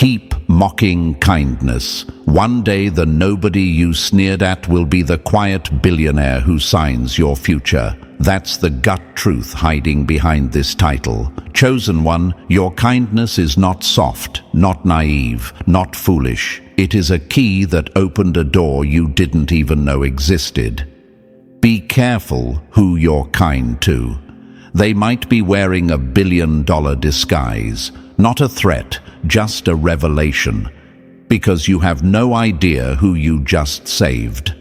keep mocking kindness. One day the nobody you sneered at will be the quiet billionaire who signs your future. That's the gut truth hiding behind this title. Chosen one, your kindness is not soft, not naive, not foolish. It is a key that opened a door you didn't even know existed. Be careful who you're kind to. They might be wearing a billion-dollar disguise, not a threat, just a revelation, because you have no idea who you just saved.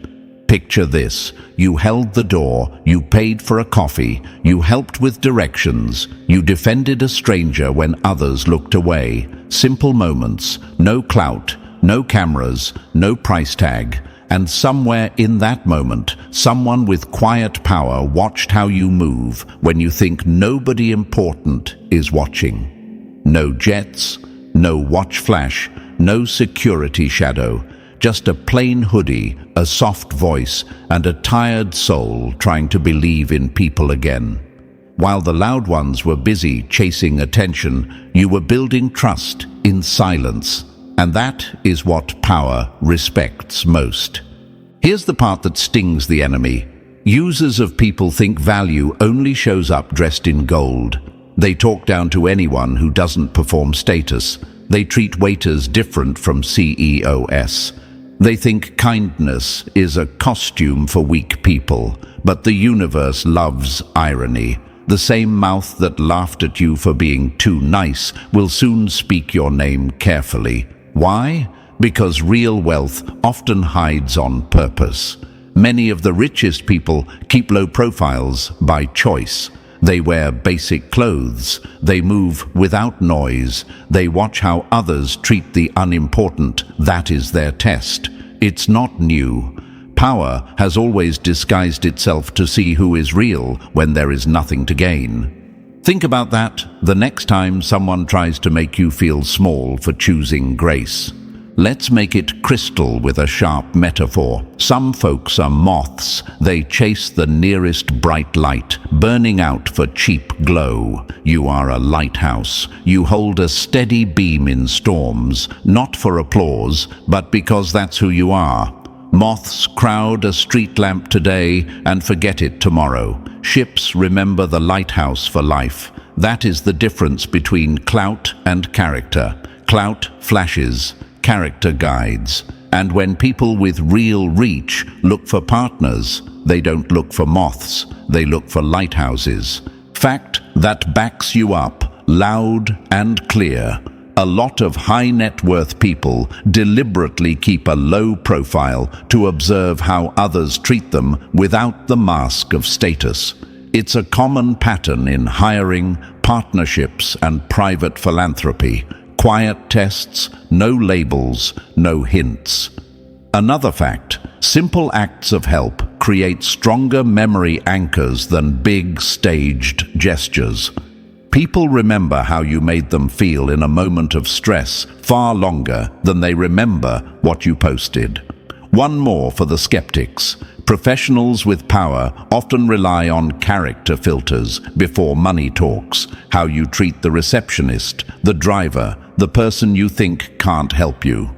Picture this: you held the door, you paid for a coffee, you helped with directions, you defended a stranger when others looked away. Simple moments, no clout, no cameras, no price tag. And somewhere in that moment, someone with quiet power watched how you move when you think nobody important is watching. No jets, no watch flash, no security shadow, just a plain hoodie, a soft voice, and a tired soul trying to believe in people again. While the loud ones were busy chasing attention, you were building trust in silence. And that is what power respects most. Here's the part that stings the enemy. Users of people think value only shows up dressed in gold. They talk down to anyone who doesn't perform status. They treat waiters different from CEOs. They think kindness is a costume for weak people, but the universe loves irony. The same mouth that laughed at you for being too nice will soon speak your name carefully. Why? Because real wealth often hides on purpose. Many of the richest people keep low profiles by choice. They wear basic clothes. They move without noise. They watch how others treat the unimportant. That is their test. It's not new. Power has always disguised itself to see who is real when there is nothing to gain. Think about that the next time someone tries to make you feel small for choosing grace. Let's make it crystal with a sharp metaphor. Some folks are moths. They chase the nearest bright light, burning out for cheap glow. You are a lighthouse. You hold a steady beam in storms, not for applause, but because that's who you are. Moths crowd a street lamp today and forget it tomorrow. Ships remember the lighthouse for life. That is the difference between clout and character. Clout flashes, character guides. And when people with real reach look for partners, they don't look for moths, they look for lighthouses. Fact that backs you up, loud and clear. A lot of high net worth people deliberately keep a low profile to observe how others treat them without the mask of status. It's a common pattern in hiring, partnerships, and private philanthropy. Quiet tests, no labels, no hints. Another fact: simple acts of help create stronger memory anchors than big staged gestures. People remember how you made them feel in a moment of stress far longer than they remember what you posted. One more for the skeptics. Professionals with power often rely on character filters before money talks. How you treat the receptionist, the driver, the person you think can't help you.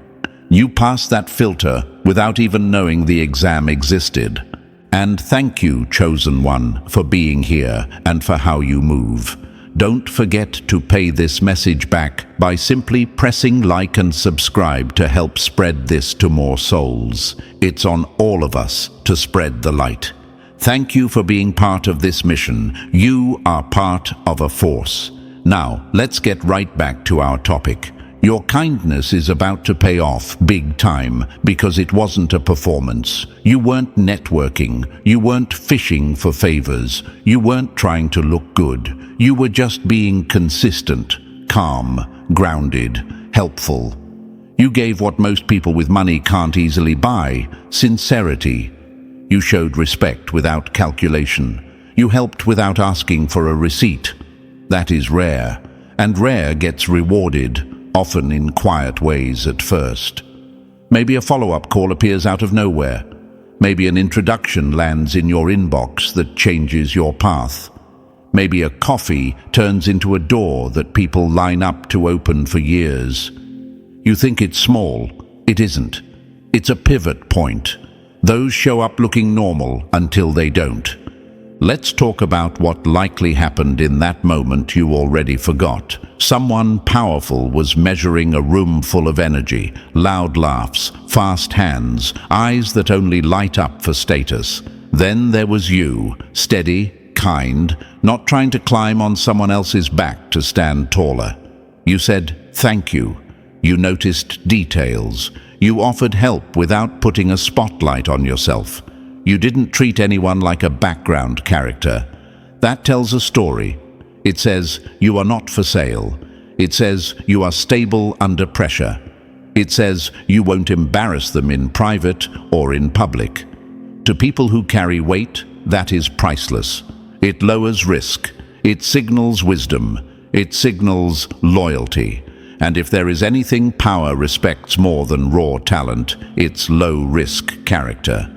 You pass that filter without even knowing the exam existed. And thank you, chosen one, for being here and for how you move. Don't forget to pay this message back by simply pressing like and subscribe to help spread this to more souls. It's on all of us to spread the light. Thank you for being part of this mission. You are part of a force. Now, let's get right back to our topic. Your kindness is about to pay off big time because it wasn't a performance. You weren't networking. You weren't fishing for favors. You weren't trying to look good. You were just being consistent, calm, grounded, helpful. You gave what most people with money can't easily buy: sincerity. You showed respect without calculation. You helped without asking for a receipt. That is rare, and rare gets rewarded, often in quiet ways at first. Maybe a follow-up call appears out of nowhere. Maybe an introduction lands in your inbox that changes your path. Maybe a coffee turns into a door that people line up to open for years. You think it's small. It isn't. It's a pivot point. Those show up looking normal until they don't. Let's talk about what likely happened in that moment you already forgot. Someone powerful was measuring a room full of energy, loud laughs, fast hands, eyes that only light up for status. Then there was you, steady, kind, not trying to climb on someone else's back to stand taller. You said, "Thank you." You noticed details. You offered help without putting a spotlight on yourself. You didn't treat anyone like a background character. That tells a story. It says you are not for sale. It says you are stable under pressure. It says you won't embarrass them in private or in public. To people who carry weight, that is priceless. It lowers risk. It signals wisdom. It signals loyalty. And if there is anything power respects more than raw talent, it's low-risk character.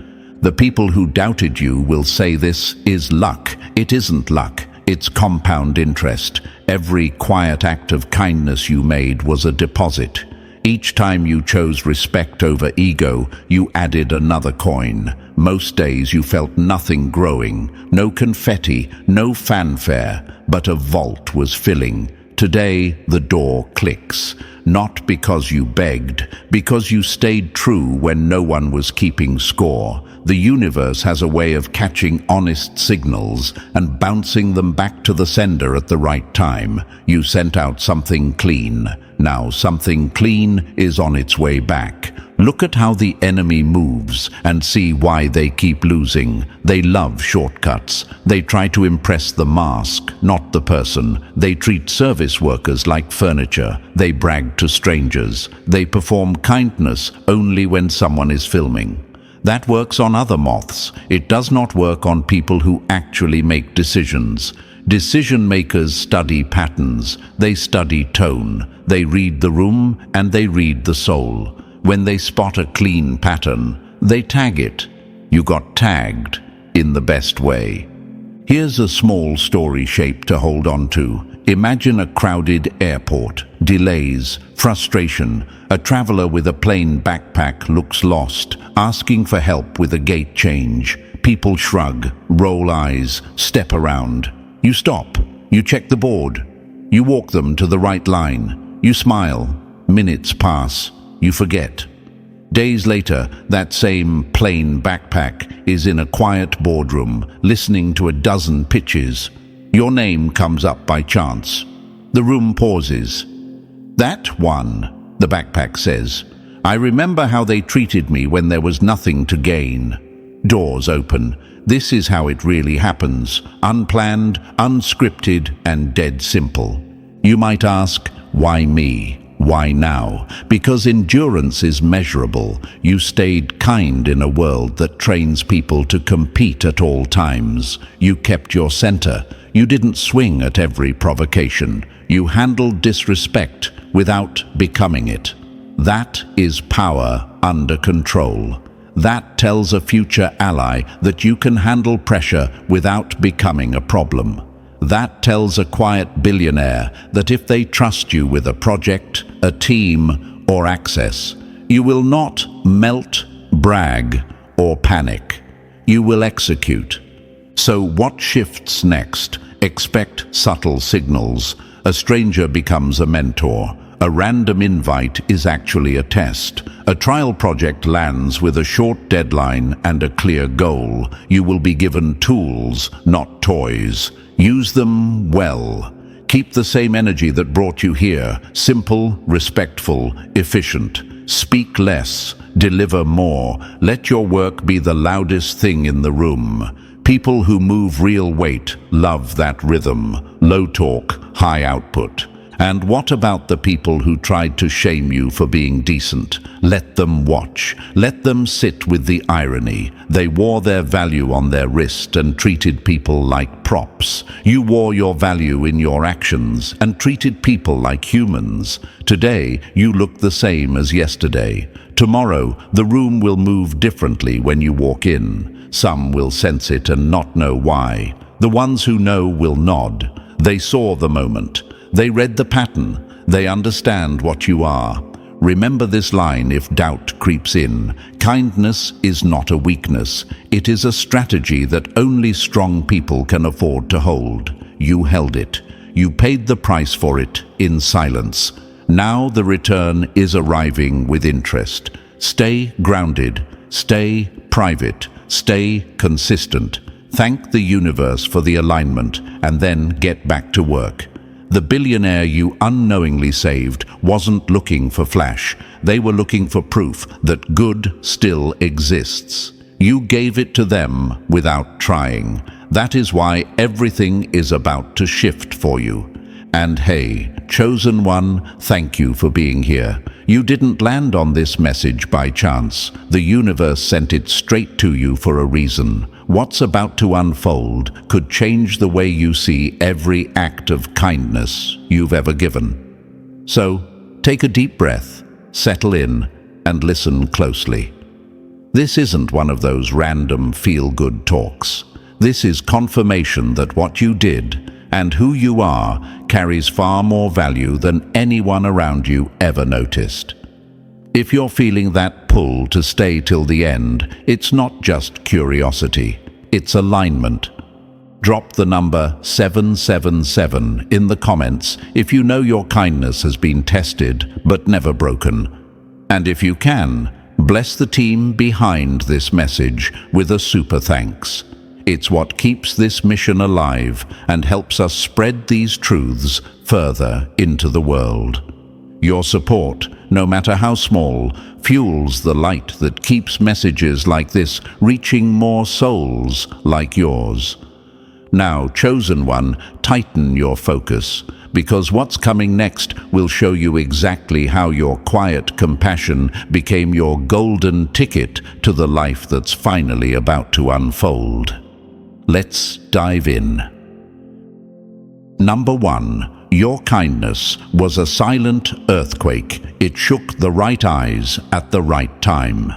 The people who doubted you will say this is luck. It isn't luck. It's compound interest. Every quiet act of kindness you made was a deposit. Each time you chose respect over ego, you added another coin. Most days you felt nothing growing, no confetti, no fanfare, but a vault was filling. Today, the door clicks. Not because you begged, because you stayed true when no one was keeping score. The universe has a way of catching honest signals and bouncing them back to the sender at the right time. You sent out something clean. Now something clean is on its way back. Look at how the enemy moves and see why they keep losing. They love shortcuts. They try to impress the mask, not the person. They treat service workers like furniture. They brag to strangers. They perform kindness only when someone is filming. That works on other moths. It does not work on people who actually make decisions. Decision makers study patterns. They study tone. They read the room and they read the soul. When they spot a clean pattern, they tag it. You got tagged in the best way. Here's a small story shape to hold on to. Imagine a crowded airport, delays, frustration. A traveler with a plain backpack looks lost, asking for help with a gate change. People shrug, roll eyes, step around. You stop. You check the board. You walk them to the right line. You smile. Minutes pass. You forget. Days later, that same plain backpack is in a quiet boardroom, listening to a dozen pitches. Your name comes up by chance. The room pauses. "That one," the backpack says. "I remember how they treated me when there was nothing to gain." Doors open. This is how it really happens. Unplanned, unscripted, and dead simple. You might ask, why me? Why now? Because endurance is measurable. You stayed kind in a world that trains people to compete at all times. You kept your center. You didn't swing at every provocation. You handled disrespect without becoming it. That is power under control. That tells a future ally that you can handle pressure without becoming a problem. That tells a quiet billionaire that if they trust you with a project, a team, or access, you will not melt, brag, or panic. You will execute. So what shifts next? Expect subtle signals. A stranger becomes a mentor. A random invite is actually a test. A trial project lands with a short deadline and a clear goal. You will be given tools, not toys. Use them well. Keep the same energy that brought you here. Simple, respectful, efficient. Speak less, deliver more. Let your work be the loudest thing in the room. People who move real weight love that rhythm. Low talk, high output. And what about the people who tried to shame you for being decent? Let them watch. Let them sit with the irony. They wore their value on their wrist and treated people like props. You wore your value in your actions and treated people like humans. Today, you look the same as yesterday. Tomorrow, the room will move differently when you walk in. Some will sense it and not know why. The ones who know will nod. They saw the moment. They read the pattern. They understand what you are. Remember this line if doubt creeps in. Kindness is not a weakness. It is a strategy that only strong people can afford to hold. You held it. You paid the price for it in silence. Now the return is arriving with interest. Stay grounded. Stay private. Stay consistent. Thank the universe for the alignment and then get back to work. The billionaire you unknowingly saved wasn't looking for flash. They were looking for proof that good still exists. You gave it to them without trying. That is why everything is about to shift for you. And hey, chosen one, thank you for being here. You didn't land on this message by chance. The universe sent it straight to you for a reason. What's about to unfold could change the way you see every act of kindness you've ever given. So, take a deep breath, settle in, and listen closely. This isn't one of those random feel-good talks. This is confirmation that what you did and who you are carries far more value than anyone around you ever noticed. If you're feeling that pull to stay till the end, it's not just curiosity, it's alignment. Drop the number 777 in the comments if you know your kindness has been tested but never broken. And if you can, bless the team behind this message with a super thanks. It's what keeps this mission alive and helps us spread these truths further into the world. Your support, no matter how small, fuels the light that keeps messages like this reaching more souls like yours. Now, chosen one, tighten your focus, because what's coming next will show you exactly how your quiet compassion became your golden ticket to the life that's finally about to unfold. Let's dive in. Number 1. Your kindness was a silent earthquake. It shook the right eyes at the right time.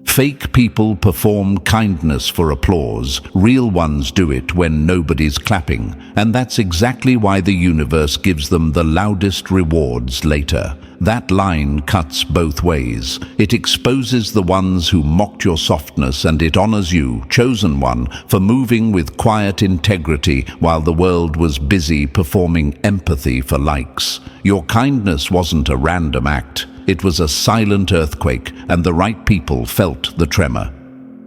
Fake people perform kindness for applause. Real ones do it when nobody's clapping. And that's exactly why the universe gives them the loudest rewards later. That line cuts both ways. It exposes the ones who mocked your softness, and it honors you, chosen one, for moving with quiet integrity while the world was busy performing empathy for likes. Your kindness wasn't a random act. It was a silent earthquake, and the right people felt the tremor.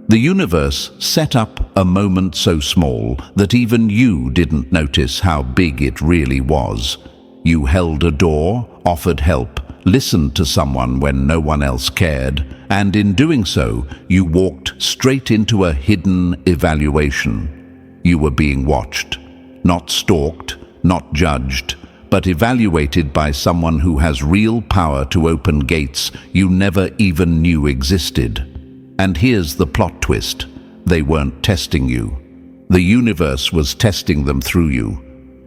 The universe set up a moment so small that even you didn't notice how big it really was. You held a door, offered help, listened to someone when no one else cared, and in doing so, you walked straight into a hidden evaluation. You were being watched, not stalked, not judged, but evaluated by someone who has real power to open gates you never even knew existed. And here's the plot twist. They weren't testing you. The universe was testing them through you.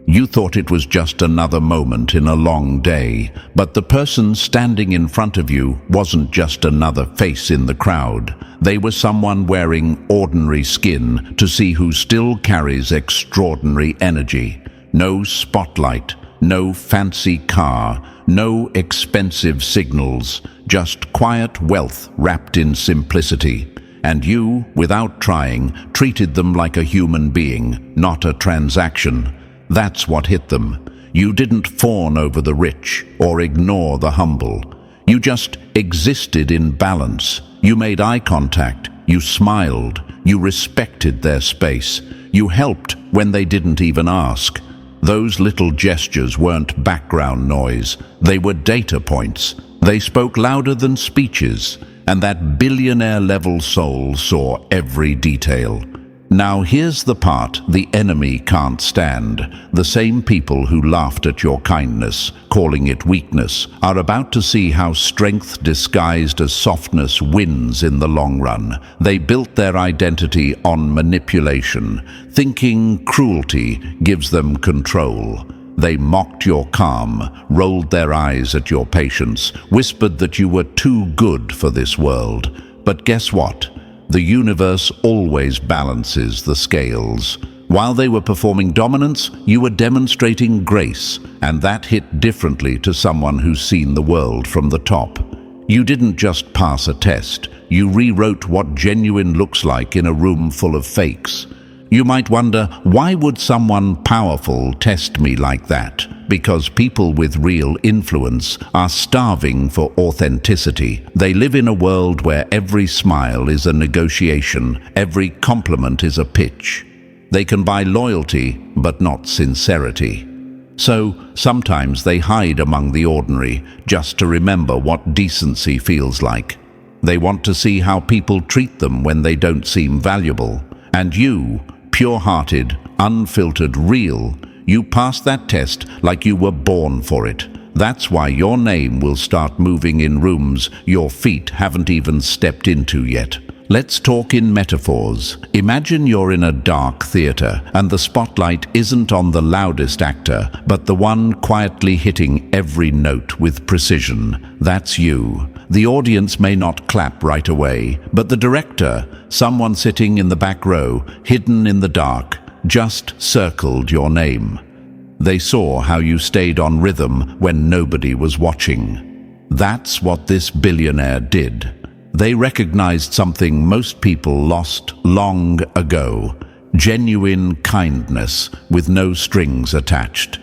You thought it was just another moment in a long day, but the person standing in front of you wasn't just another face in the crowd. They were someone wearing ordinary skin to see who still carries extraordinary energy. No spotlight, no fancy car, no expensive signals, just quiet wealth wrapped in simplicity. And you, without trying, treated them like a human being, not a transaction. That's what hit them. You didn't fawn over the rich or ignore the humble. You just existed in balance. You made eye contact. You smiled. You respected their space. You helped when they didn't even ask. Those little gestures weren't background noise. They were data points. They spoke louder than speeches, and that billionaire-level soul saw every detail. Now here's the part the enemy can't stand. The same people who laughed at your kindness, calling it weakness, are about to see how strength disguised as softness wins in the long run. They built their identity on manipulation, thinking cruelty gives them control. They mocked your calm, rolled their eyes at your patience, whispered that you were too good for this world. But guess what? The universe always balances the scales. While they were performing dominance, you were demonstrating grace, and that hit differently to someone who's seen the world from the top. You didn't just pass a test, you rewrote what genuine looks like in a room full of fakes. You might wonder, why would someone powerful test me like that? Because people with real influence are starving for authenticity. They live in a world where every smile is a negotiation, every compliment is a pitch. They can buy loyalty, but not sincerity. So, sometimes they hide among the ordinary, just to remember what decency feels like. They want to see how people treat them when they don't seem valuable. And you, pure-hearted, unfiltered, real, you passed that test like you were born for it. That's why your name will start moving in rooms your feet haven't even stepped into yet. Let's talk in metaphors. Imagine you're in a dark theater and the spotlight isn't on the loudest actor, but the one quietly hitting every note with precision. That's you. The audience may not clap right away, but the director, someone sitting in the back row, hidden in the dark, just circled your name. They saw how you stayed on rhythm when nobody was watching. That's what this billionaire did. They recognized something most people lost long ago: genuine kindness with no strings attached.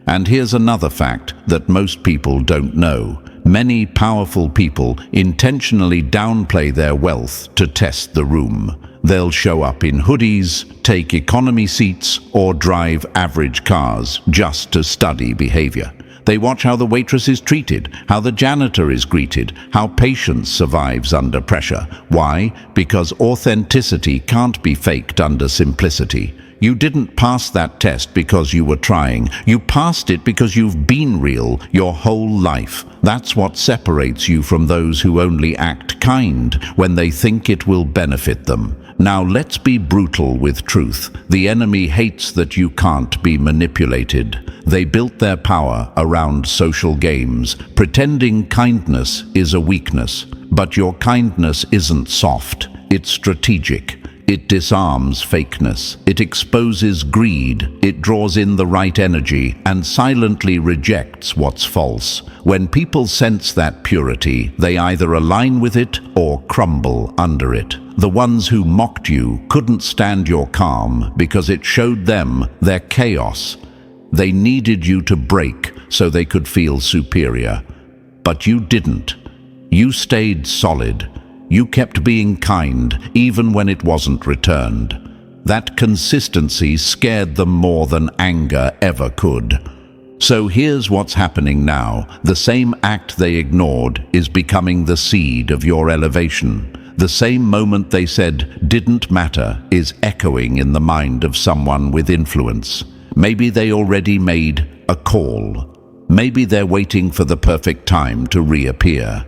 And here's another fact that most people don't know. Many powerful people intentionally downplay their wealth to test the room. They'll show up in hoodies, take economy seats, or drive average cars just to study behavior. They watch how the waitress is treated, how the janitor is greeted, how patience survives under pressure. Why? Because authenticity can't be faked under simplicity. You didn't pass that test because you were trying. You passed it because you've been real your whole life. That's what separates you from those who only act kind when they think it will benefit them. Now let's be brutal with truth. The enemy hates that you can't be manipulated. They built their power around social games, pretending kindness is a weakness. But your kindness isn't soft, it's strategic. It disarms fakeness, it exposes greed, it draws in the right energy, and silently rejects what's false. When people sense that purity, they either align with it or crumble under it. The ones who mocked you couldn't stand your calm because it showed them their chaos. They needed you to break so they could feel superior. But you didn't. You stayed solid. You kept being kind, even when it wasn't returned. That consistency scared them more than anger ever could. So here's what's happening now. The same act they ignored is becoming the seed of your elevation. The same moment they said didn't matter is echoing in the mind of someone with influence. Maybe they already made a call. Maybe they're waiting for the perfect time to reappear.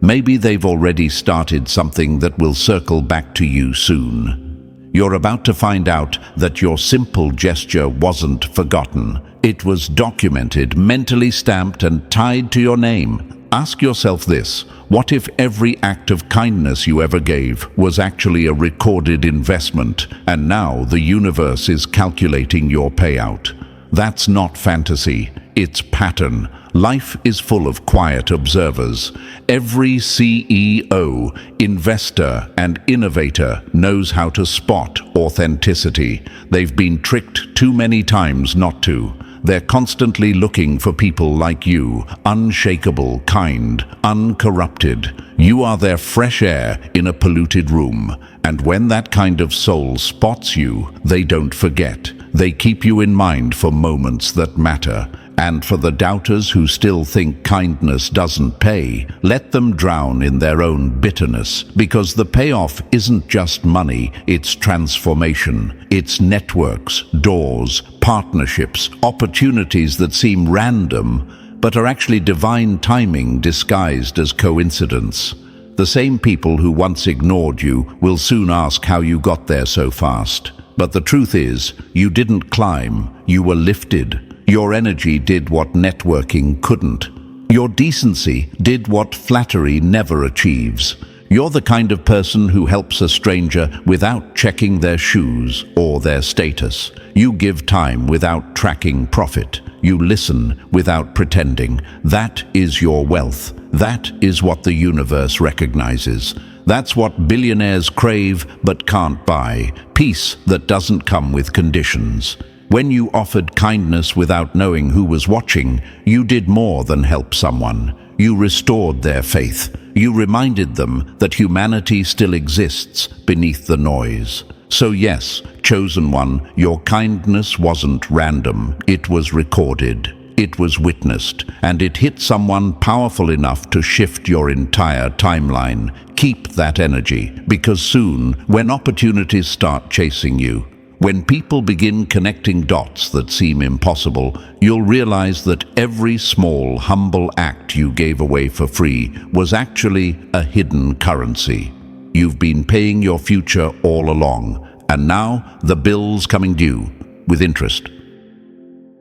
Maybe they've already started something that will circle back to you soon. You're about to find out that your simple gesture wasn't forgotten. It was documented, mentally stamped, and tied to your name. Ask yourself this: what if every act of kindness you ever gave was actually a recorded investment, and now the universe is calculating your payout? That's not fantasy, it's pattern. Life is full of quiet observers. Every CEO, investor, and innovator knows how to spot authenticity. They've been tricked too many times not to. They're constantly looking for people like you, unshakable, kind, uncorrupted. You are their fresh air in a polluted room. And when that kind of soul spots you, they don't forget. They keep you in mind for moments that matter. And for the doubters who still think kindness doesn't pay, let them drown in their own bitterness, because the payoff isn't just money, it's transformation. It's networks, doors, partnerships, opportunities that seem random, but are actually divine timing disguised as coincidence. The same people who once ignored you will soon ask how you got there so fast. But the truth is, you didn't climb, you were lifted. Your energy did what networking couldn't. Your decency did what flattery never achieves. You're the kind of person who helps a stranger without checking their shoes or their status. You give time without tracking profit. You listen without pretending. That is your wealth. That is what the universe recognizes. That's what billionaires crave but can't buy. Peace that doesn't come with conditions. When you offered kindness without knowing who was watching, you did more than help someone. You restored their faith. You reminded them that humanity still exists beneath the noise. So yes, chosen one, your kindness wasn't random. It was recorded. It was witnessed. And it hit someone powerful enough to shift your entire timeline. Keep that energy, because soon, when opportunities start chasing you, when people begin connecting dots that seem impossible, you'll realize that every small, humble act you gave away for free was actually a hidden currency. You've been paying your future all along, and now the bill's coming due, with interest.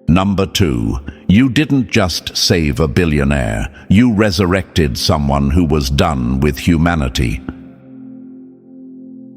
Number 2, you didn't just save a billionaire, you resurrected someone who was done with humanity.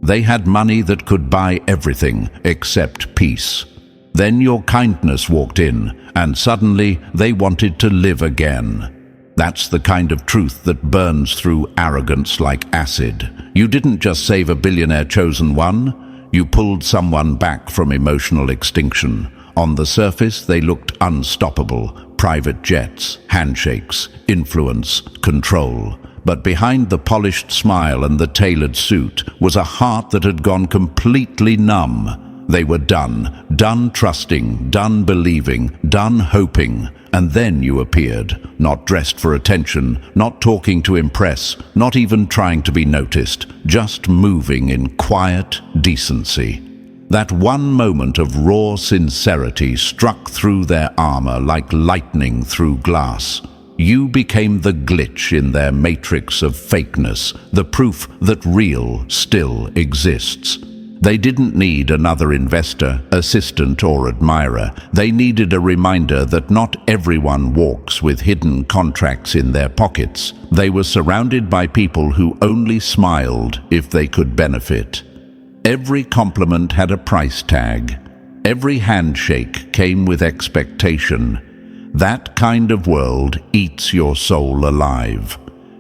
They had money that could buy everything except peace. Then your kindness walked in, and suddenly they wanted to live again. That's the kind of truth that burns through arrogance like acid. You didn't just save a billionaire chosen one, you pulled someone back from emotional extinction. On the surface, they looked unstoppable. Private jets, handshakes, influence, control. But behind the polished smile and the tailored suit was a heart that had gone completely numb. They were done trusting, done believing, done hoping. And then you appeared, not dressed for attention, not talking to impress, not even trying to be noticed, just moving in quiet decency. That one moment of raw sincerity struck through their armor like lightning through glass. You became the glitch in their matrix of fakeness, the proof that real still exists. They didn't need another investor, assistant, or admirer. They needed a reminder that not everyone walks with hidden contracts in their pockets. They were surrounded by people who only smiled if they could benefit. Every compliment had a price tag. Every handshake came with expectation. That kind of world eats your soul alive.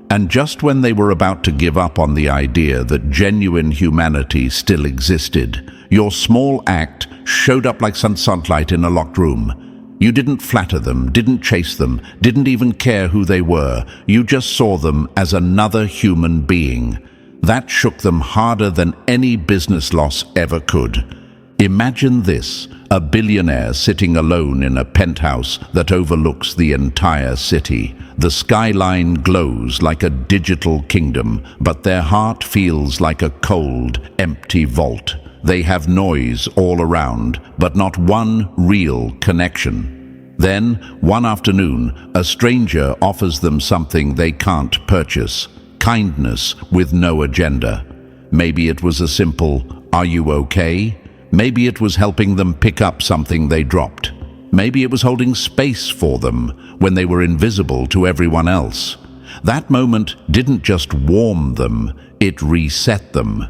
And just when they were about to give up on the idea that genuine humanity still existed, your small act showed up like sunlight in a locked room. You didn't flatter them, didn't chase them, didn't even care who they were. You just saw them as another human being. That shook them harder than any business loss ever could. Imagine this, a billionaire sitting alone in a penthouse that overlooks the entire city. The skyline glows like a digital kingdom, but their heart feels like a cold, empty vault. They have noise all around, but not one real connection. Then, one afternoon, a stranger offers them something they can't purchase. Kindness with no agenda. Maybe it was a simple, "Are you okay?" Maybe it was helping them pick up something they dropped. Maybe it was holding space for them when they were invisible to everyone else. That moment didn't just warm them, it reset them.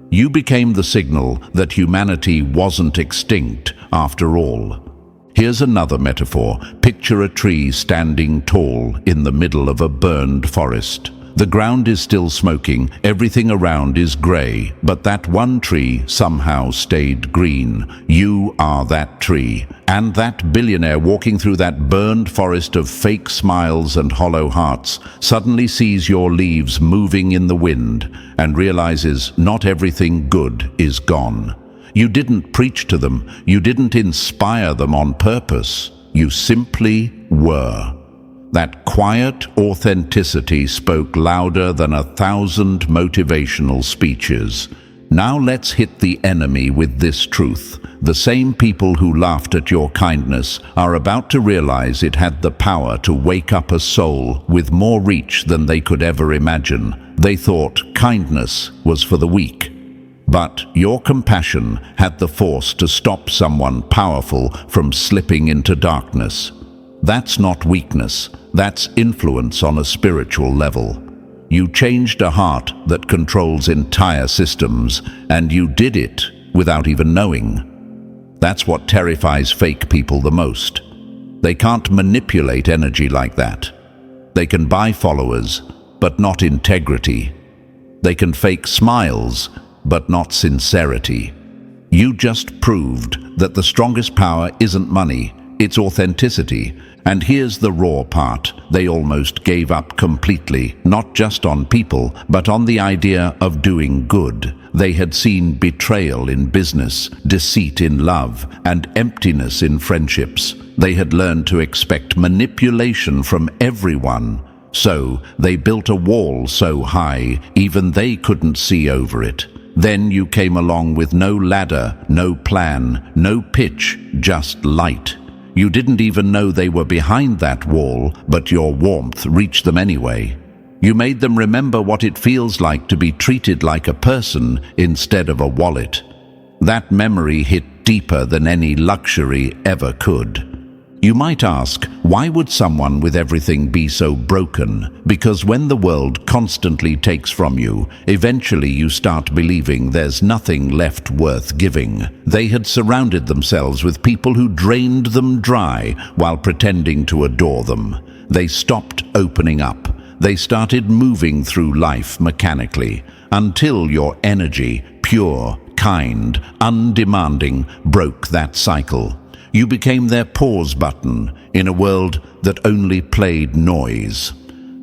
You became the signal that humanity wasn't extinct after all. Here's another metaphor. Picture a tree standing tall in the middle of a burned forest. The ground is still smoking, everything around is grey, but that one tree somehow stayed green. You are that tree. And that billionaire walking through that burned forest of fake smiles and hollow hearts suddenly sees your leaves moving in the wind and realizes not everything good is gone. You didn't preach to them, you didn't inspire them on purpose, you simply were. That quiet authenticity spoke louder than 1,000 motivational speeches. Now let's hit the enemy with this truth. The same people who laughed at your kindness are about to realize it had the power to wake up a soul with more reach than they could ever imagine. They thought kindness was for the weak. But your compassion had the force to stop someone powerful from slipping into darkness. That's not weakness, that's influence on a spiritual level. You changed a heart that controls entire systems, and you did it without even knowing. That's what terrifies fake people the most. They can't manipulate energy like that. They can buy followers, but not integrity. They can fake smiles, but not sincerity. You just proved that the strongest power isn't money, it's authenticity. And here's the raw part. They almost gave up completely, not just on people, but on the idea of doing good. They had seen betrayal in business, deceit in love, and emptiness in friendships. They had learned to expect manipulation from everyone. So they built a wall so high, even they couldn't see over it. Then you came along with no ladder, no plan, no pitch, just light. You didn't even know they were behind that wall, but your warmth reached them anyway. You made them remember what it feels like to be treated like a person instead of a wallet. That memory hit deeper than any luxury ever could. You might ask, why would someone with everything be so broken? Because when the world constantly takes from you, eventually you start believing there's nothing left worth giving. They had surrounded themselves with people who drained them dry while pretending to adore them. They stopped opening up. They started moving through life mechanically, until your energy, pure, kind, undemanding, broke that cycle. You became their pause button in a world that only played noise.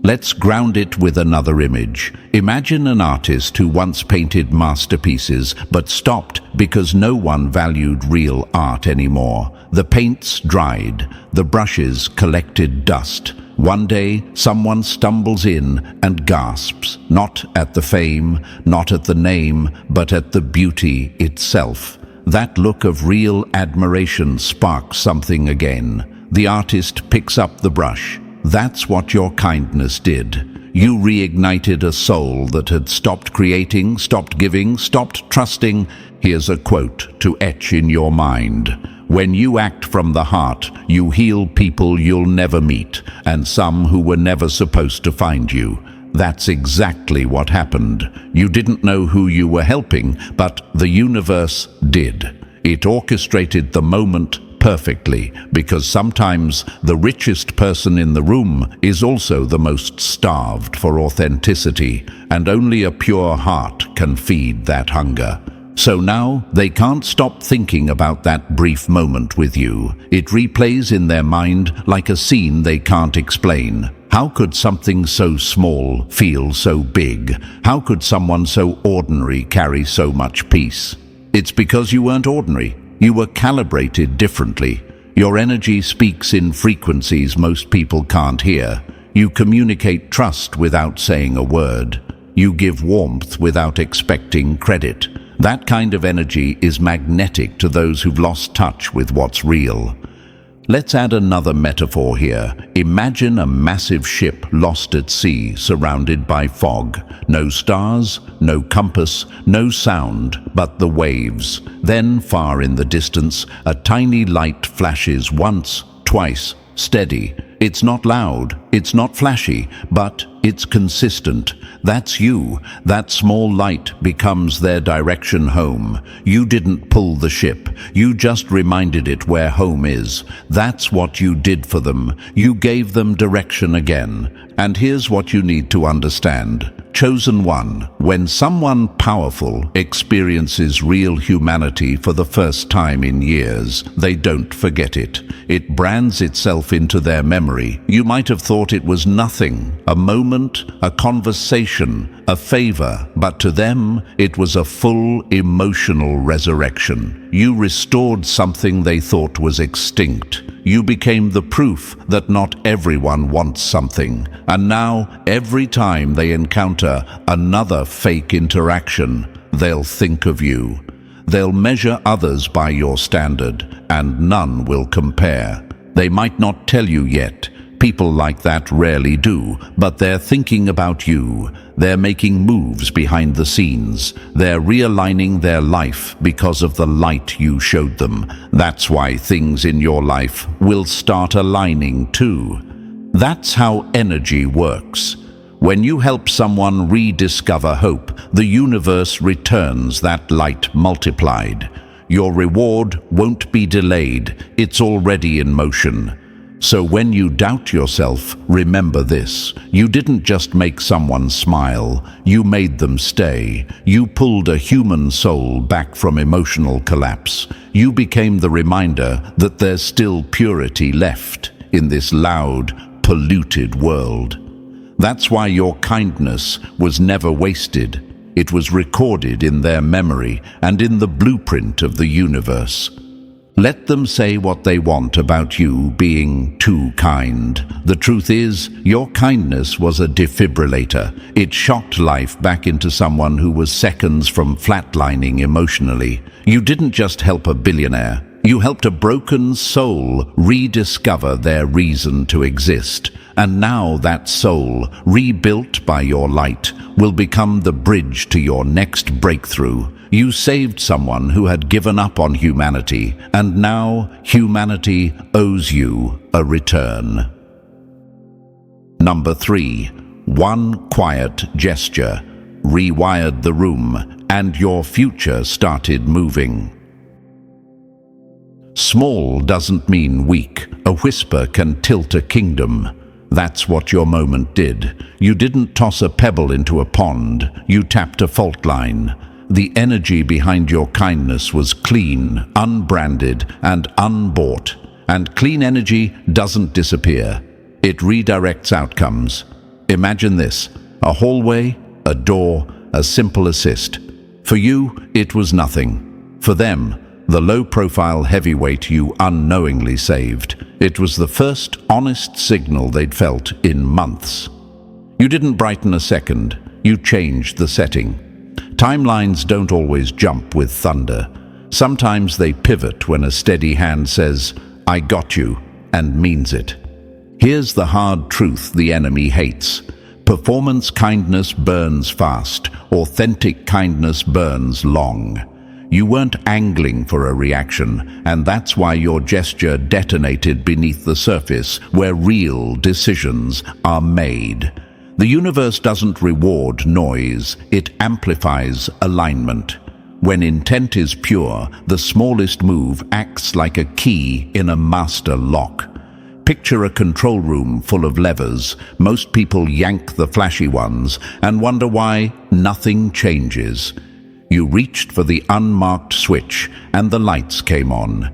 Let's ground it with another image. Imagine an artist who once painted masterpieces but stopped because no one valued real art anymore. The paints dried, the brushes collected dust. One day, someone stumbles in and gasps, not at the fame, not at the name, but at the beauty itself. That look of real admiration sparks something again. The artist picks up the brush. That's what your kindness did. You reignited a soul that had stopped creating, stopped giving, stopped trusting. Here's a quote to etch in your mind. When you act from the heart, you heal people you'll never meet, and some who were never supposed to find you. That's exactly what happened. You didn't know who you were helping, but the universe did. It orchestrated the moment perfectly, because sometimes the richest person in the room is also the most starved for authenticity, and only a pure heart can feed that hunger. So now they can't stop thinking about that brief moment with you. It replays in their mind like a scene they can't explain. How could something so small feel so big? How could someone so ordinary carry so much peace? It's because you weren't ordinary. You were calibrated differently. Your energy speaks in frequencies most people can't hear. You communicate trust without saying a word. You give warmth without expecting credit. That kind of energy is magnetic to those who've lost touch with what's real. Let's add another metaphor here. Imagine a massive ship lost at sea, surrounded by fog. No stars, no compass, no sound, but the waves. Then, far in the distance, a tiny light flashes once, twice, steady. It's not loud, it's not flashy, but it's consistent. That's you. That small light becomes their direction home. You didn't pull the ship. You just reminded it where home is. That's what you did for them. You gave them direction again. And here's what you need to understand. Chosen one, when someone powerful experiences real humanity for the first time in years, they don't forget it. It brands itself into their memory. You might have thought it was nothing, a moment, a conversation, a favor, but to them, it was a full emotional resurrection. You restored something they thought was extinct. You became the proof that not everyone wants something. And now, every time they encounter another fake interaction, they'll think of you. They'll measure others by your standard, and none will compare. They might not tell you yet. People like that rarely do, but they're thinking about you. They're making moves behind the scenes. They're realigning their life because of the light you showed them. That's why things in your life will start aligning too. That's how energy works. When you help someone rediscover hope, the universe returns that light multiplied. Your reward won't be delayed, it's already in motion. So when you doubt yourself, remember this. You didn't just make someone smile, you made them stay. You pulled a human soul back from emotional collapse. You became the reminder that there's still purity left in this loud, polluted world. That's why your kindness was never wasted. It was recorded in their memory and in the blueprint of the universe. Let them say what they want about you being too kind. The truth is, your kindness was a defibrillator. It shocked life back into someone who was seconds from flatlining emotionally. You didn't just help a billionaire. You helped a broken soul rediscover their reason to exist. And now that soul, rebuilt by your light, will become the bridge to your next breakthrough. You saved someone who had given up on humanity, and now humanity owes you a return. Number 3. One quiet gesture rewired the room, and your future started moving. Small doesn't mean weak. A whisper can tilt a kingdom. That's what your moment did. You didn't toss a pebble into a pond. You tapped a fault line. The energy behind your kindness was clean, unbranded, and unbought. And clean energy doesn't disappear. It redirects outcomes. Imagine this: a hallway, a door, a simple assist. For you, it was nothing. For them, the low-profile heavyweight you unknowingly saved. It was the first honest signal they'd felt in months. You didn't brighten a second. You changed the setting. Timelines don't always jump with thunder. Sometimes they pivot when a steady hand says, "I got you," and means it. Here's the hard truth the enemy hates. Performance kindness burns fast. Authentic kindness burns long. You weren't angling for a reaction, and that's why your gesture detonated beneath the surface where real decisions are made. The universe doesn't reward noise, it amplifies alignment. When intent is pure, the smallest move acts like a key in a master lock. Picture a control room full of levers. Most people yank the flashy ones and wonder why nothing changes. You reached for the unmarked switch and the lights came on.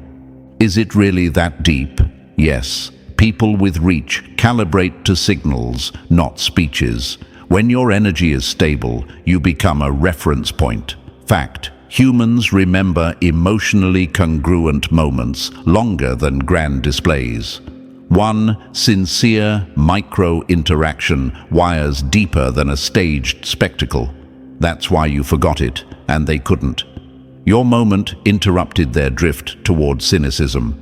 Is it really that deep? Yes. People with reach calibrate to signals, not speeches. When your energy is stable, you become a reference point. Fact: humans remember emotionally congruent moments longer than grand displays. One sincere micro-interaction wires deeper than a staged spectacle. That's why you forgot it, and they couldn't. Your moment interrupted their drift toward cynicism.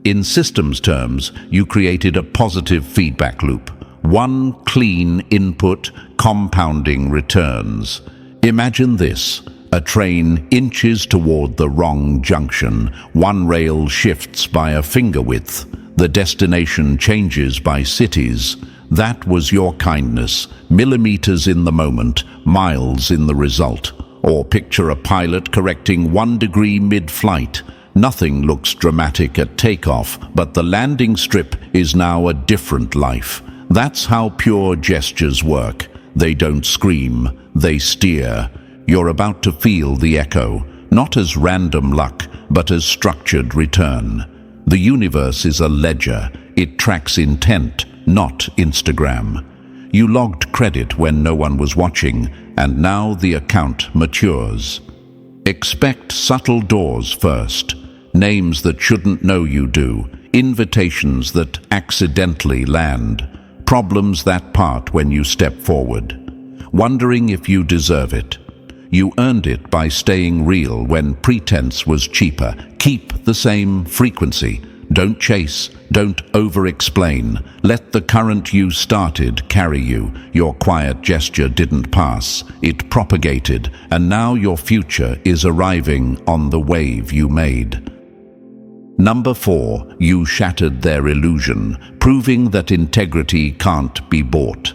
In systems terms, you created a positive feedback loop. One clean input, compounding returns. Imagine this: a train inches toward the wrong junction. One rail shifts by a finger width. The destination changes by cities. That was your kindness. Millimeters in the moment, miles in the result. Or picture a pilot correcting 1 degree mid-flight. Nothing looks dramatic at takeoff, but the landing strip is now a different life. That's how pure gestures work. They don't scream, they steer. You're about to feel the echo, not as random luck, but as structured return. The universe is a ledger. It tracks intent, not Instagram. You logged credit when no one was watching, and now the account matures. Expect subtle doors first. Names that shouldn't know you do. Invitations that accidentally land. Problems that part when you step forward. Wondering if you deserve it. You earned it by staying real when pretense was cheaper. Keep the same frequency. Don't chase. Don't over-explain. Let the current you started carry you. Your quiet gesture didn't pass. It propagated, and now your future is arriving on the wave you made. Number 4, you shattered their illusion, proving that integrity can't be bought.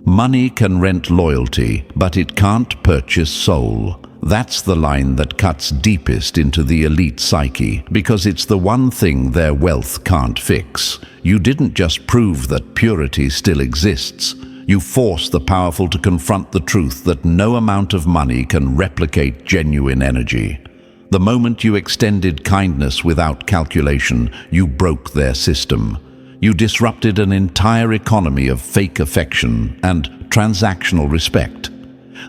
Money can rent loyalty, but it can't purchase soul. That's the line that cuts deepest into the elite psyche, because it's the one thing their wealth can't fix. You didn't just prove that purity still exists. You forced the powerful to confront the truth that no amount of money can replicate genuine energy. The moment you extended kindness without calculation, you broke their system. You disrupted an entire economy of fake affection and transactional respect.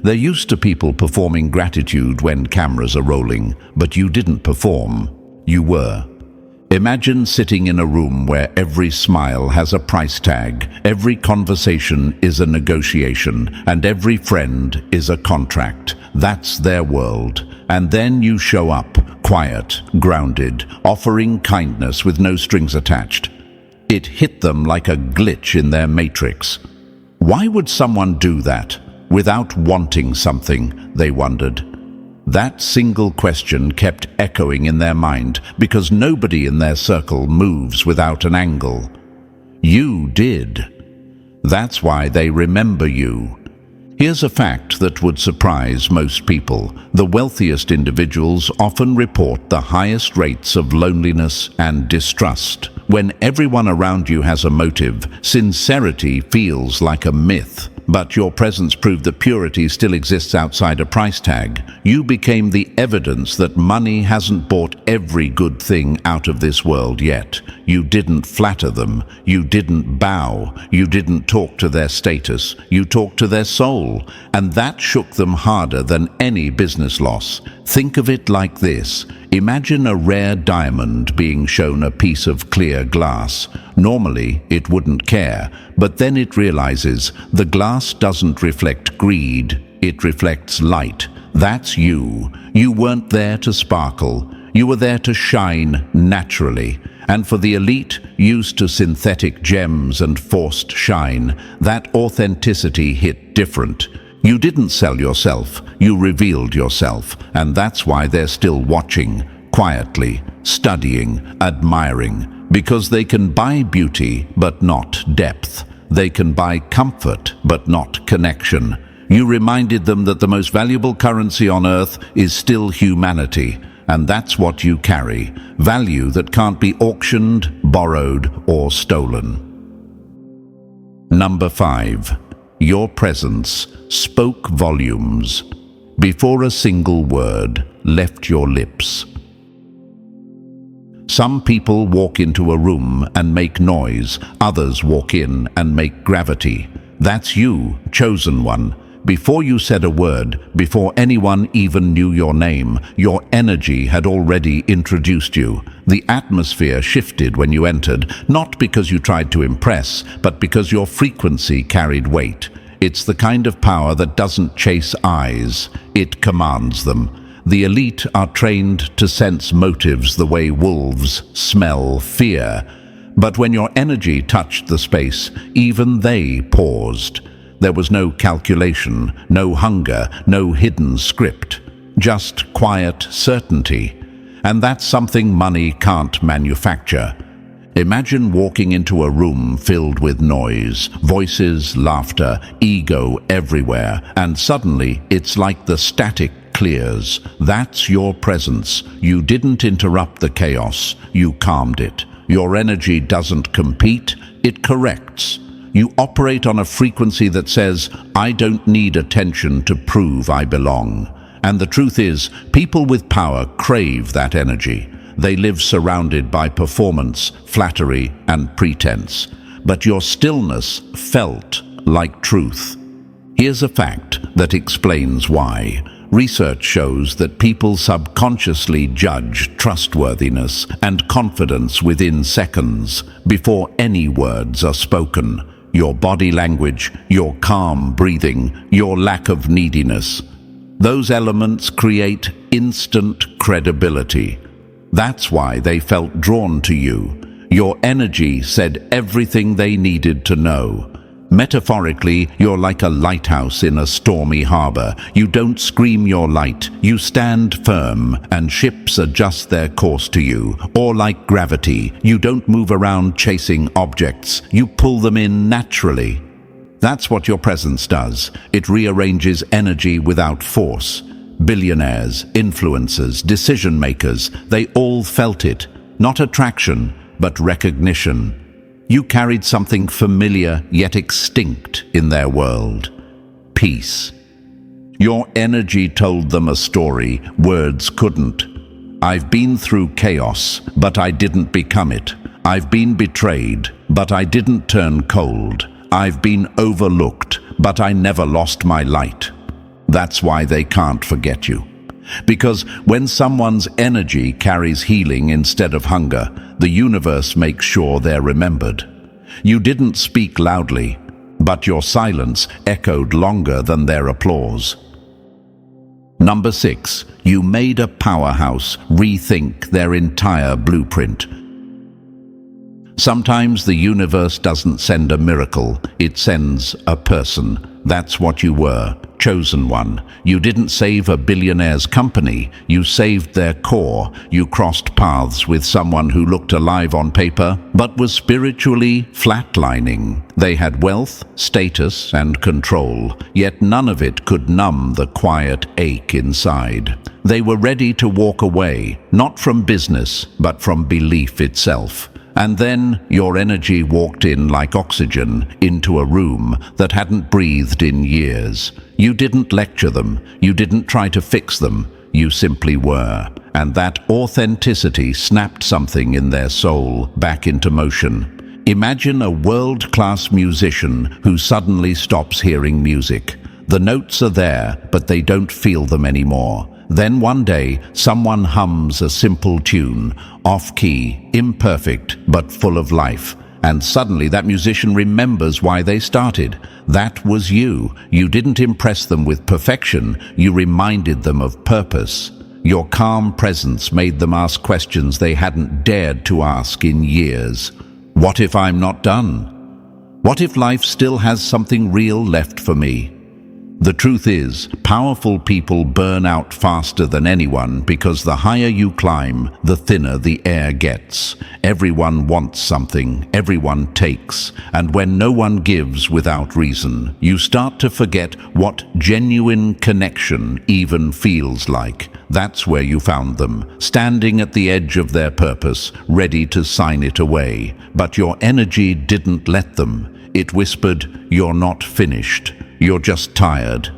They're used to people performing gratitude when cameras are rolling, but you didn't perform. You were. Imagine sitting in a room where every smile has a price tag, every conversation is a negotiation, and every friend is a contract. That's their world. And then you show up, quiet, grounded, offering kindness with no strings attached. It hit them like a glitch in their matrix. Why would someone do that? Without wanting something, they wondered. That single question kept echoing in their mind because nobody in their circle moves without an angle. You did. That's why they remember you. Here's a fact that would surprise most people. The wealthiest individuals often report the highest rates of loneliness and distrust. When everyone around you has a motive, sincerity feels like a myth. But your presence proved that purity still exists outside a price tag. You became the evidence that money hasn't bought every good thing out of this world yet. You didn't flatter them. You didn't bow. You didn't talk to their status. You talked to their soul. And that shook them harder than any business loss. Think of it like this. Imagine a rare diamond being shown a piece of clear glass. Normally, it wouldn't care, but then it realizes the glass doesn't reflect greed, it reflects light. That's you. You weren't there to sparkle. You were there to shine naturally. And for the elite, used to synthetic gems and forced shine, that authenticity hit different. You didn't sell yourself, you revealed yourself, and that's why they're still watching, quietly, studying, admiring, because they can buy beauty, but not depth. They can buy comfort, but not connection. You reminded them that the most valuable currency on earth is still humanity, and that's what you carry, value that can't be auctioned, borrowed, or stolen. Number 5. Your presence spoke volumes before a single word left your lips. Some people walk into a room and make noise, others walk in and make gravity. That's you, chosen one. Before you said a word, before anyone even knew your name, your energy had already introduced you. The atmosphere shifted when you entered, not because you tried to impress, but because your frequency carried weight. It's the kind of power that doesn't chase eyes, it commands them. The elite are trained to sense motives the way wolves smell fear. But when your energy touched the space, even they paused. There was no calculation, no hunger, no hidden script, just quiet certainty. And that's something money can't manufacture. Imagine walking into a room filled with noise, voices, laughter, ego everywhere, and suddenly it's like the static clears. That's your presence. You didn't interrupt the chaos, you calmed it. Your energy doesn't compete, it corrects. You operate on a frequency that says, I don't need attention to prove I belong. And the truth is, people with power crave that energy. They live surrounded by performance, flattery, and pretense. But your stillness felt like truth. Here's a fact that explains why. Research shows that people subconsciously judge trustworthiness and confidence within seconds before any words are spoken. Your body language, your calm breathing, your lack of neediness. Those elements create instant credibility. That's why they felt drawn to you. Your energy said everything they needed to know. Metaphorically, you're like a lighthouse in a stormy harbor. You don't scream your light, you stand firm, and ships adjust their course to you. Or like gravity, you don't move around chasing objects, you pull them in naturally. That's what your presence does. It rearranges energy without force. Billionaires, influencers, decision makers, they all felt it. Not attraction, but recognition. You carried something familiar yet extinct in their world. Peace. Your energy told them a story words couldn't. I've been through chaos, but I didn't become it. I've been betrayed, but I didn't turn cold. I've been overlooked, but I never lost my light. That's why they can't forget you. Because when someone's energy carries healing instead of hunger, the universe makes sure they're remembered. You didn't speak loudly, but your silence echoed longer than their applause. Number 6, you made a powerhouse rethink their entire blueprint. Sometimes the universe doesn't send a miracle, it sends a person. That's what you were, chosen one. You didn't save a billionaire's company, you saved their core. You crossed paths with someone who looked alive on paper, but was spiritually flatlining. They had wealth, status, and control, yet none of it could numb the quiet ache inside. They were ready to walk away, not from business, but from belief itself. And then your energy walked in like oxygen into a room that hadn't breathed in years. You didn't lecture them, you didn't try to fix them, you simply were. And that authenticity snapped something in their soul back into motion. Imagine a world-class musician who suddenly stops hearing music. The notes are there, but they don't feel them anymore. Then one day, someone hums a simple tune, off-key, imperfect, but full of life. And suddenly that musician remembers why they started. That was you. You didn't impress them with perfection, you reminded them of purpose. Your calm presence made them ask questions they hadn't dared to ask in years. What if I'm not done? What if life still has something real left for me? The truth is, powerful people burn out faster than anyone because the higher you climb, the thinner the air gets. Everyone wants something, everyone takes, and when no one gives without reason, you start to forget what genuine connection even feels like. That's where you found them, standing at the edge of their purpose, ready to sign it away. But your energy didn't let them. It whispered, "You're not finished. You're just tired."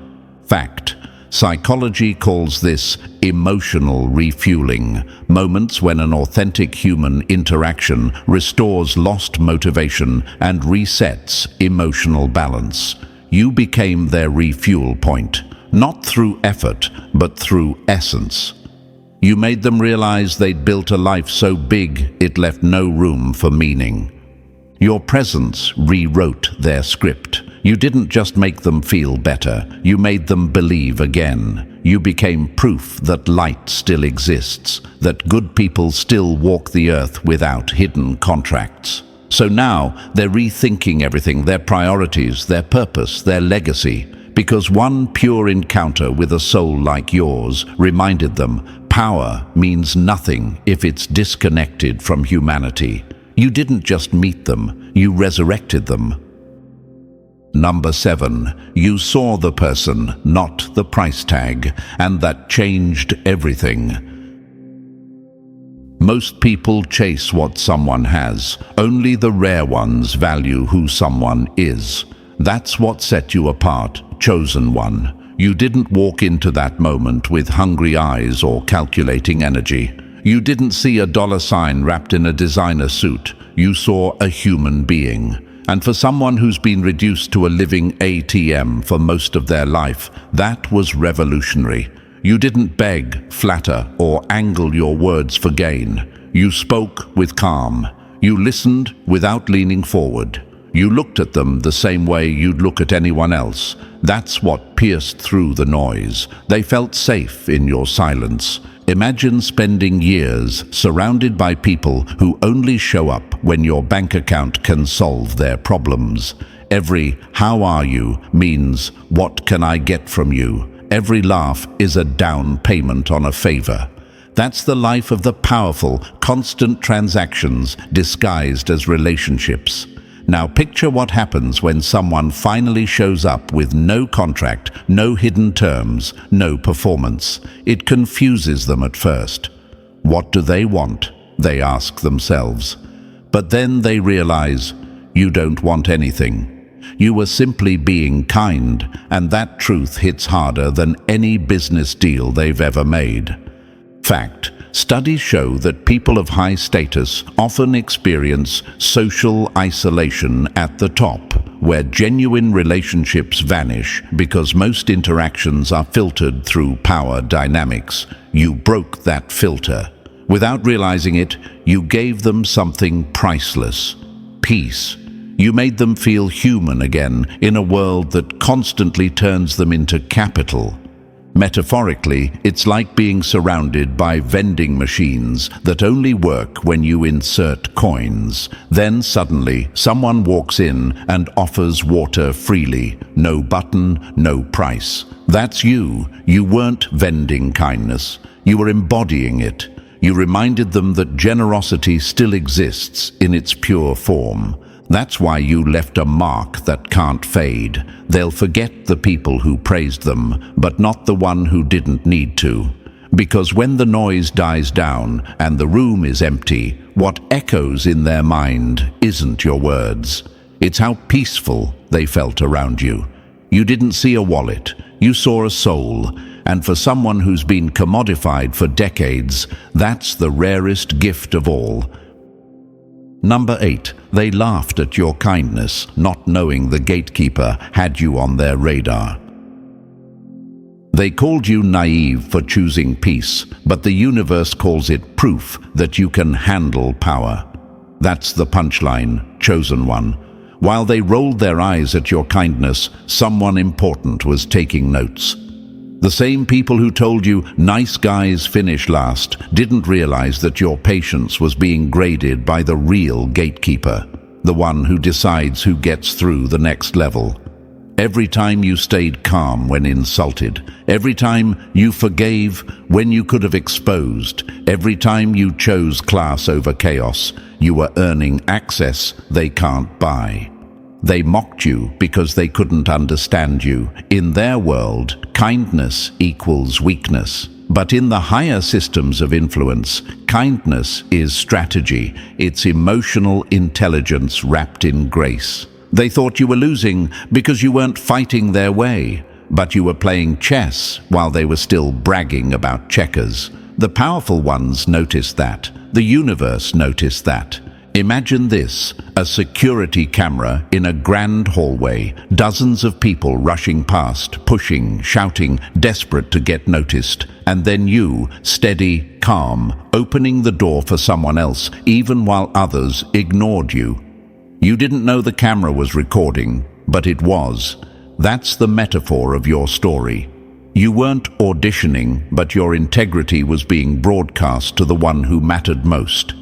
Fact. Psychology calls this emotional refueling, moments when an authentic human interaction restores lost motivation and resets emotional balance. You became their refuel point, not through effort, but through essence. You made them realize they'd built a life so big it left no room for meaning. Your presence rewrote their script. You didn't just make them feel better, you made them believe again. You became proof that light still exists, that good people still walk the earth without hidden contracts. So now they're rethinking everything, their priorities, their purpose, their legacy, because one pure encounter with a soul like yours reminded them power means nothing if it's disconnected from humanity. You didn't just meet them, you resurrected them. Number 7, you saw the person, not the price tag, and that changed everything. Most people chase what someone has. Only the rare ones value who someone is. That's what set you apart, chosen one. You didn't walk into that moment with hungry eyes or calculating energy. You didn't see a dollar sign wrapped in a designer suit. You saw a human being. And for someone who's been reduced to a living ATM for most of their life, that was revolutionary. You didn't beg, flatter, or angle your words for gain. You spoke with calm. You listened without leaning forward. You looked at them the same way you'd look at anyone else. That's what pierced through the noise. They felt safe in your silence. Imagine spending years surrounded by people who only show up when your bank account can solve their problems. Every "how are you" means "what can I get from you?" Every laugh is a down payment on a favor. That's the life of the powerful, constant transactions disguised as relationships. Now picture what happens when someone finally shows up with no contract, no hidden terms, no performance. It confuses them at first. What do they want? They ask themselves. But then they realize you don't want anything. You were simply being kind, and that truth hits harder than any business deal they've ever made. Fact: studies show that people of high status often experience social isolation at the top, where genuine relationships vanish because most interactions are filtered through power dynamics. You broke that filter. Without realizing it, you gave them something priceless: peace. You made them feel human again in a world that constantly turns them into capital. Metaphorically, it's like being surrounded by vending machines that only work when you insert coins. Then suddenly, someone walks in and offers water freely. No button, no price. That's you. You weren't vending kindness. You were embodying it. You reminded them that generosity still exists in its pure form. That's why you left a mark that can't fade. They'll forget the people who praised them, but not the one who didn't need to. Because when the noise dies down and the room is empty, what echoes in their mind isn't your words. It's how peaceful they felt around you. You didn't see a wallet, you saw a soul. And for someone who's been commodified for decades, that's the rarest gift of all. Number 8. They laughed at your kindness, not knowing the gatekeeper had you on their radar. They called you naive for choosing peace, but the universe calls it proof that you can handle power. That's the punchline, chosen one. While they rolled their eyes at your kindness, someone important was taking notes. The same people who told you nice guys finish last didn't realize that your patience was being graded by the real gatekeeper, the one who decides who gets through the next level. Every time you stayed calm when insulted, every time you forgave when you could have exposed, every time you chose class over chaos, you were earning access they can't buy. They mocked you because they couldn't understand you. In their world, kindness equals weakness. But in the higher systems of influence, kindness is strategy. It's emotional intelligence wrapped in grace. They thought you were losing because you weren't fighting their way, but you were playing chess while they were still bragging about checkers. The powerful ones noticed that. The universe noticed that. Imagine this: a security camera in a grand hallway, dozens of people rushing past, pushing, shouting, desperate to get noticed, and then you, steady, calm, opening the door for someone else, even while others ignored you. You didn't know the camera was recording, but it was. That's the metaphor of your story. You weren't auditioning, but your integrity was being broadcast to the one who mattered most.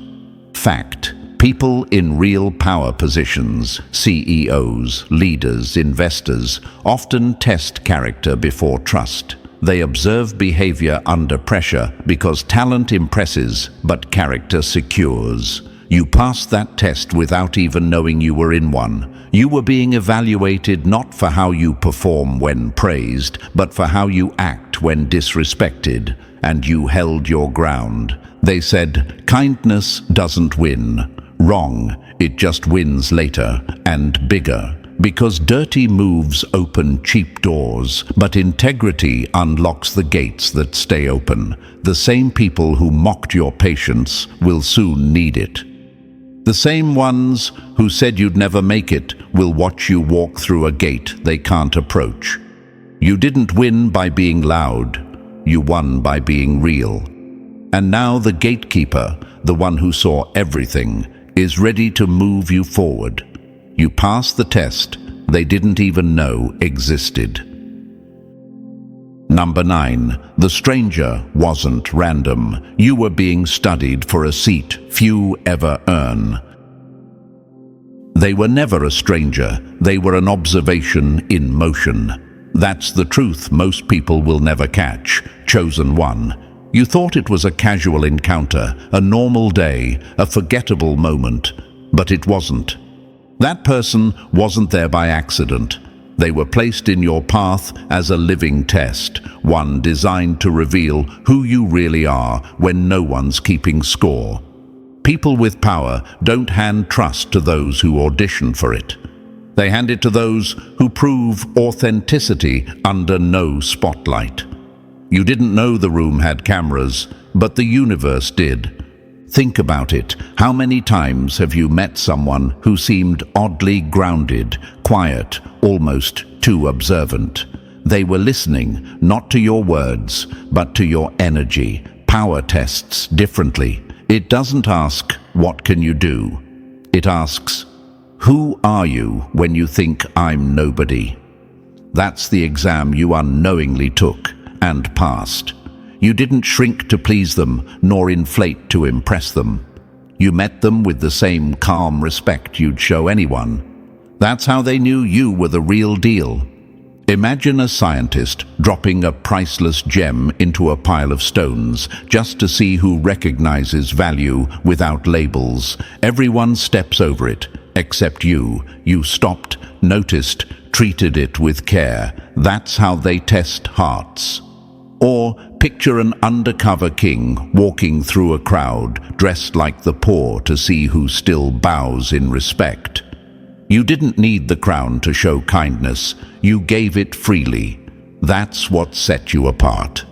Fact: people in real power positions, CEOs, leaders, investors, often test character before trust. They observe behavior under pressure because talent impresses, but character secures. You passed that test without even knowing you were in one. You were being evaluated not for how you perform when praised, but for how you act when disrespected, and you held your ground. They said, kindness doesn't win. Wrong, it just wins later and bigger. Because dirty moves open cheap doors, but integrity unlocks the gates that stay open. The same people who mocked your patience will soon need it. The same ones who said you'd never make it will watch you walk through a gate they can't approach. You didn't win by being loud, you won by being real. And now the gatekeeper, the one who saw everything, is ready to move you forward. You passed the test they didn't even know existed. Number 9. The stranger wasn't random. You were being studied for a seat few ever earn. They were never a stranger. They were an observation in motion. That's the truth most people will never catch. Chosen one. You thought it was a casual encounter, a normal day, a forgettable moment, but it wasn't. That person wasn't there by accident. They were placed in your path as a living test, one designed to reveal who you really are when no one's keeping score. People with power don't hand trust to those who audition for it. They hand it to those who prove authenticity under no spotlight. You didn't know the room had cameras, but the universe did. Think about it. How many times have you met someone who seemed oddly grounded, quiet, almost too observant? They were listening, not to your words, but to your energy. Power tests differently. It doesn't ask, "What can you do?" It asks, "Who are you when you think I'm nobody?" That's the exam you unknowingly took and passed. You didn't shrink to please them, nor inflate to impress them. You met them with the same calm respect you'd show anyone. That's how they knew you were the real deal. Imagine a scientist dropping a priceless gem into a pile of stones just to see who recognizes value without labels. Everyone steps over it, except you. You stopped, noticed, treated it with care. That's how they test hearts. Or picture an undercover king walking through a crowd, dressed like the poor to see who still bows in respect. You didn't need the crown to show kindness. You gave it freely. That's what set you apart.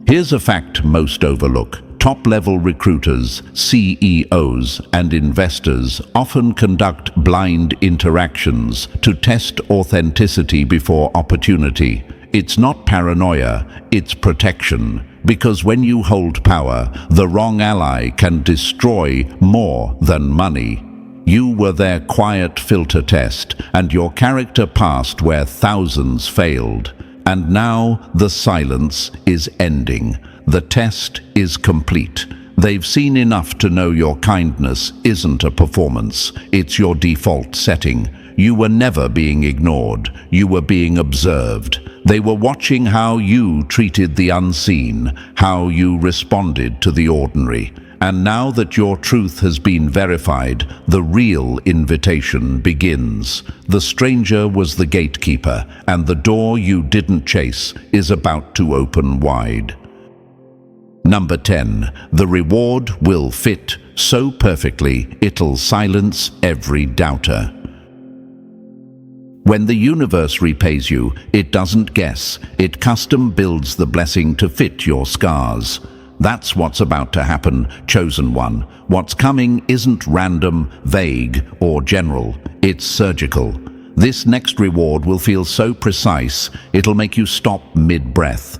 Here's a fact most overlook. Top-level recruiters, CEOs, and investors often conduct blind interactions to test authenticity before opportunity. It's not paranoia, it's protection. Because when you hold power, the wrong ally can destroy more than money. You were their quiet filter test, and your character passed where thousands failed. And now the silence is ending. The test is complete. They've seen enough to know your kindness isn't a performance. It's your default setting. You were never being ignored. You were being observed. They were watching how you treated the unseen, how you responded to the ordinary. And now that your truth has been verified, the real invitation begins. The stranger was the gatekeeper, and the door you didn't chase is about to open wide. Number 10. The reward will fit so perfectly it'll silence every doubter. When the universe repays you, it doesn't guess. It custom builds the blessing to fit your scars. That's what's about to happen, chosen one. What's coming isn't random, vague, or general. It's surgical. This next reward will feel so precise, it'll make you stop mid-breath.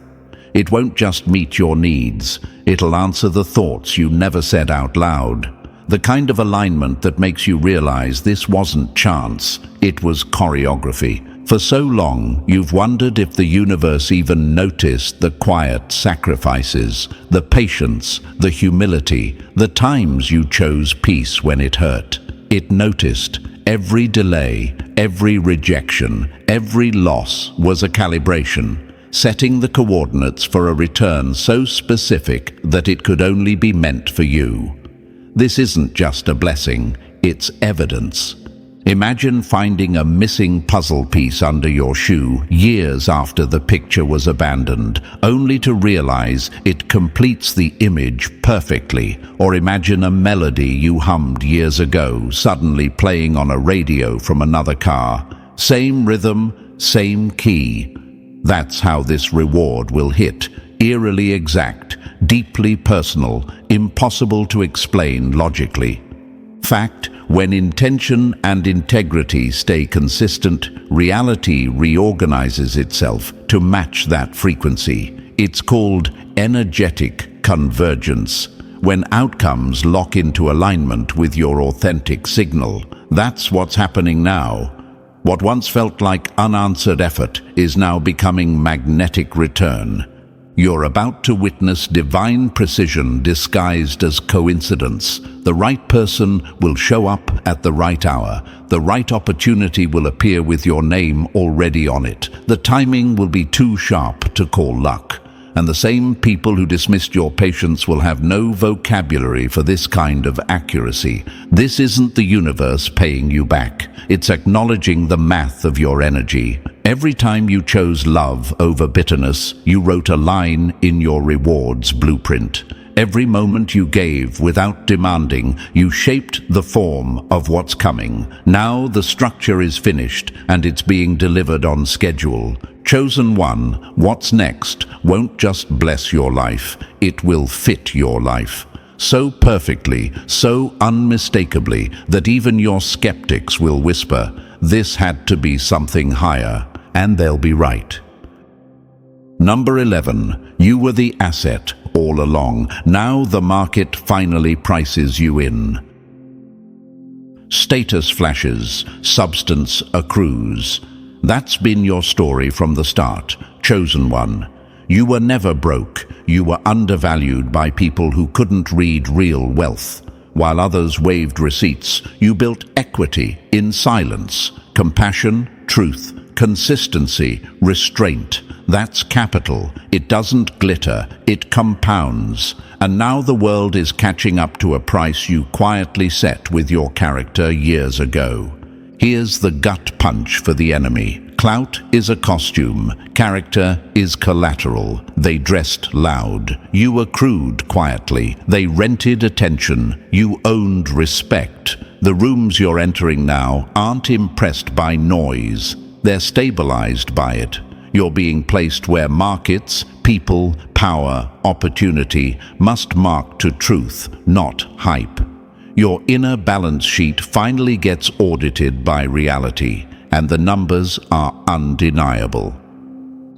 It won't just meet your needs. It'll answer the thoughts you never said out loud. The kind of alignment that makes you realize this wasn't chance, it was choreography. For so long, you've wondered if the universe even noticed the quiet sacrifices, the patience, the humility, the times you chose peace when it hurt. It noticed. Every delay, every rejection, every loss was a calibration, setting the coordinates for a return so specific that it could only be meant for you. This isn't just a blessing, it's evidence. Imagine finding a missing puzzle piece under your shoe years after the picture was abandoned, only to realize it completes the image perfectly. Or imagine a melody you hummed years ago suddenly playing on a radio from another car. Same rhythm, same key. That's how this reward will hit. Eerily exact, deeply personal, impossible to explain logically. Fact, when intention and integrity stay consistent, reality reorganizes itself to match that frequency. It's called energetic convergence. When outcomes lock into alignment with your authentic signal, that's what's happening now. What once felt like unanswered effort is now becoming magnetic return. You're about to witness divine precision disguised as coincidence. The right person will show up at the right hour. The right opportunity will appear with your name already on it. The timing will be too sharp to call luck. And the same people who dismissed your patience will have no vocabulary for this kind of accuracy. This isn't the universe paying you back. It's acknowledging the math of your energy. Every time you chose love over bitterness, you wrote a line in your rewards blueprint. Every moment you gave without demanding, you shaped the form of what's coming. Now the structure is finished and it's being delivered on schedule. Chosen one, what's next won't just bless your life, it will fit your life. So perfectly, so unmistakably, that even your skeptics will whisper, this had to be something higher, and they'll be right. Number 11, you were the asset all along. Now the market finally prices you in. Status flashes, substance accrues. That's been your story from the start, chosen one. You were never broke. You were undervalued by people who couldn't read real wealth. While others waved receipts, you built equity in silence, compassion, truth, consistency, restraint. That's capital. It doesn't glitter, it compounds. And now the world is catching up to a price you quietly set with your character years ago. Here's the gut punch for the enemy. Clout is a costume. Character is collateral. They dressed loud. You accrued quietly. They rented attention. You owned respect. The rooms you're entering now aren't impressed by noise. They're stabilized by it. You're being placed where markets, people, power, opportunity must mark to truth, not hype. Your inner balance sheet finally gets audited by reality, and the numbers are undeniable.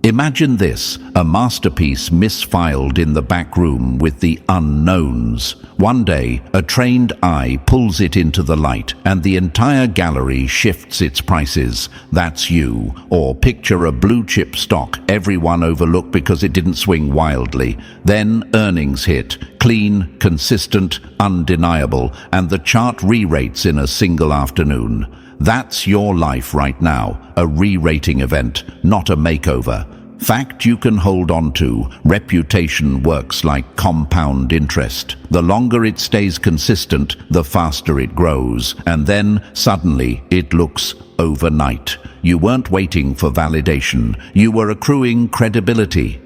Imagine this, a masterpiece misfiled in the back room with the unknowns. One day, a trained eye pulls it into the light, and the entire gallery shifts its prices. That's you. Or picture a blue-chip stock everyone overlooked because it didn't swing wildly. Then earnings hit, clean, consistent, undeniable, and the chart re-rates in a single afternoon. That's your life right now, a re-rating event, not a makeover. Fact you can hold on to. Reputation works like compound interest. The longer it stays consistent, the faster it grows. And then, suddenly, it looks overnight. You weren't waiting for validation. You were accruing credibility.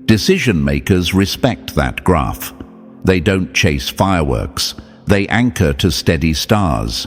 Decision makers respect that graph. They don't chase fireworks. They anchor to steady stars.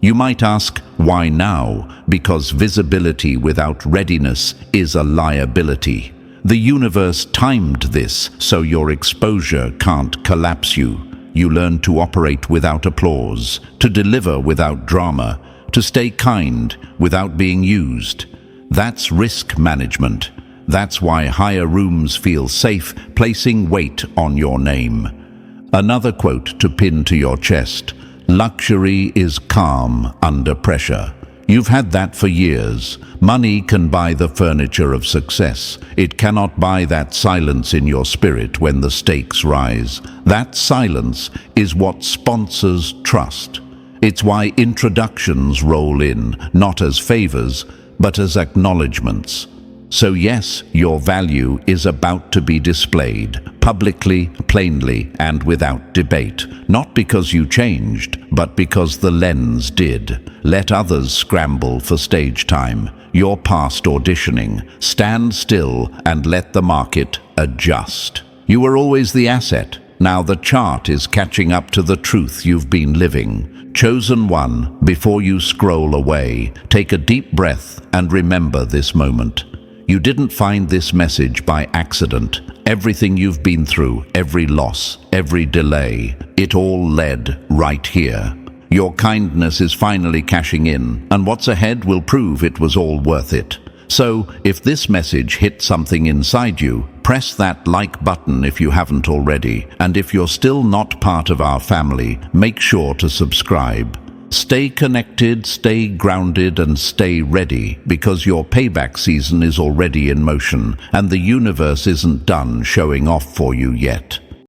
You might ask, why now? Because visibility without readiness is a liability. The universe timed this so your exposure can't collapse you. You learn to operate without applause, to deliver without drama, to stay kind without being used. That's risk management. That's why higher rooms feel safe placing weight on your name. Another quote to pin to your chest. Luxury is calm under pressure. You've had that for years. Money can buy the furniture of success. It cannot buy that silence in your spirit when the stakes rise. That silence is what sponsors trust. It's why introductions roll in, not as favors, but as acknowledgements. So yes, your value is about to be displayed, publicly, plainly, and without debate. Not because you changed, but because the lens did. Let others scramble for stage time. You're past auditioning. Stand still and let the market adjust. You were always the asset. Now the chart is catching up to the truth you've been living. Chosen one, before you scroll away, take a deep breath and remember this moment. You didn't find this message by accident. Everything you've been through, every loss, every delay, it all led right here. Your kindness is finally cashing in, and what's ahead will prove it was all worth it. So, if this message hit something inside you, press that like button if you haven't already. And if you're still not part of our family, make sure to subscribe. Stay connected, stay grounded, and stay ready, because your payback season is already in motion, and the universe isn't done showing off for you yet.